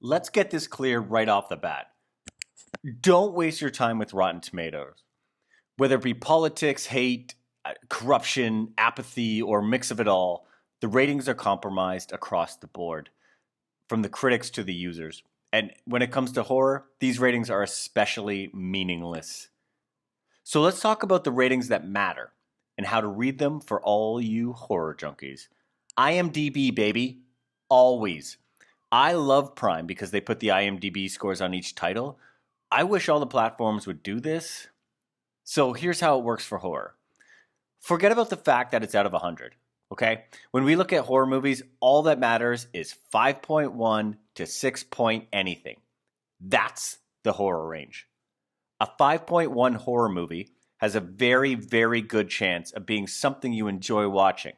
Let's get this clear right off the bat. Don't waste your time with Rotten Tomatoes. Whether it be politics, hate, corruption, apathy, or mix of it all, the ratings are compromised across the board, from the critics to the users. And when it comes to horror, these ratings are especially meaningless. So let's talk about the ratings that matter and how to read them for all you horror junkies. IMDB, baby. Always. I love Prime because they put the IMDb scores on each title. I wish all the platforms would do this. So here's how it works for horror. Forget about the fact that it's out of 100, okay? When we look at horror movies, all that matters is 5.1 to 6 point anything. That's the horror range. A 5.1 horror movie has a very, very good chance of being something you enjoy watching.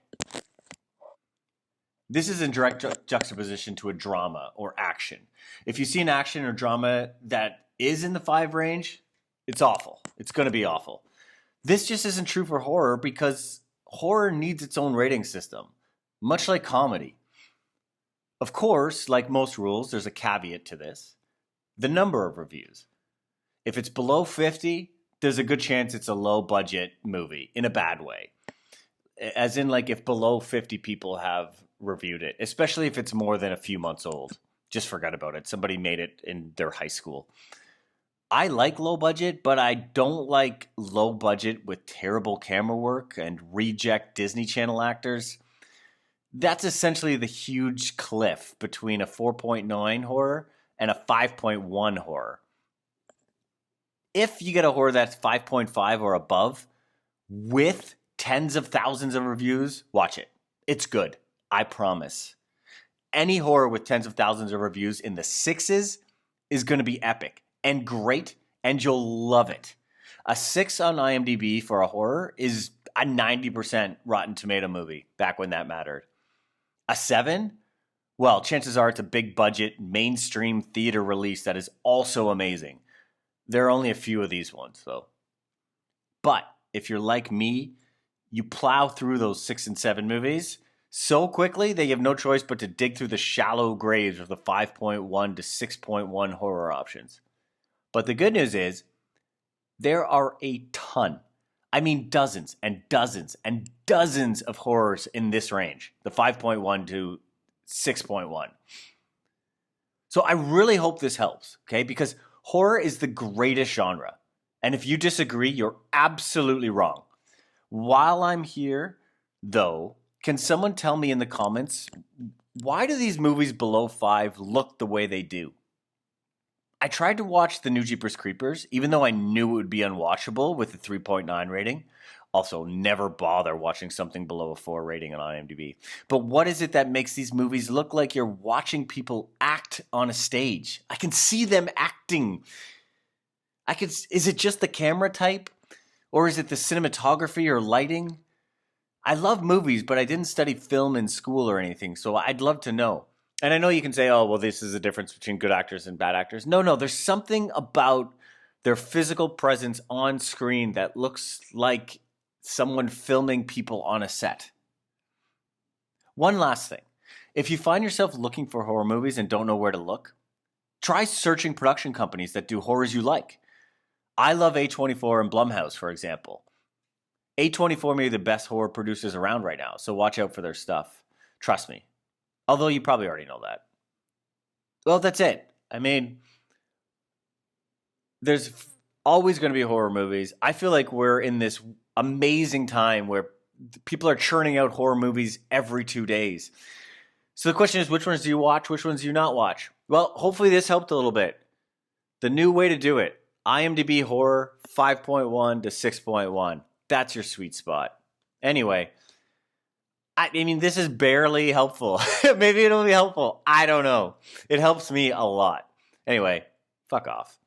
This is in direct juxtaposition to a drama or action. If you see an action or drama that is in the 5 range, it's awful. It's going to be awful. This just isn't true for horror because horror needs its own rating system, much like comedy. Of course, like most rules, there's a caveat to this: the number of reviews. If it's below 50, there's a good chance it's a low budget movie in a bad way. As in, like, if below 50 people have reviewed it, especially if it's more than a few months old, just forget about it. Somebody made it in their high school. I like low budget, but I don't like low budget with terrible camera work and reject Disney Channel actors. That's essentially the huge cliff between a 4.9 horror and a 5.1 horror. If you get a horror that's 5.5 or above with tens of thousands of reviews, watch it. It's good. I promise. Any horror with tens of thousands of reviews in the 6s is going to be epic and great, and you'll love it. A 6 on IMDb for a horror is a 90% Rotten Tomato movie, back when that mattered. A 7? Well, chances are it's a big budget, mainstream theater release that is also amazing. There are only a few of these ones, though. But if you're like me, you plow through those 6 and 7 movies so quickly that you have no choice but to dig through the shallow graves of the 5.1 to 6.1 horror options. But the good news is, there are a ton. I mean dozens and dozens and dozens of horrors in this range, the 5.1 to 6.1. So I really hope this helps, okay? Because horror is the greatest genre. And if you disagree, you're absolutely wrong. While I'm here, though, can someone tell me in the comments, why do these movies below 5 look the way they do? I tried to watch the new Jeepers Creepers, even though I knew it would be unwatchable with a 3.9 rating. Also, never bother watching something below a 4 rating on IMDb. But what is it that makes these movies look like you're watching people act on a stage? I can see them acting. Is it just the camera type? Or is it the cinematography or lighting? I love movies, but I didn't study film in school or anything, so I'd love to know. And I know you can say, oh, well, this is the difference between good actors and bad actors. No, there's something about their physical presence on screen that looks like someone filming people on a set. One last thing. If you find yourself looking for horror movies and don't know where to look, try searching production companies that do horrors you like. I love A24 and Blumhouse, for example. A24 may be the best horror producers around right now, so watch out for their stuff. Trust me. Although you probably already know that. Well, that's it. I mean, there's always going to be horror movies. I feel like we're in this amazing time where people are churning out horror movies every 2 days. So the question is, which ones do you watch? Which ones do you not watch? Well, hopefully this helped a little bit. The new way to do it. IMDb horror 5.1 to 6.1. That's your sweet spot. Anyway, I mean, this is barely helpful. Maybe it'll be helpful. I don't know. It helps me a lot. Anyway, fuck off.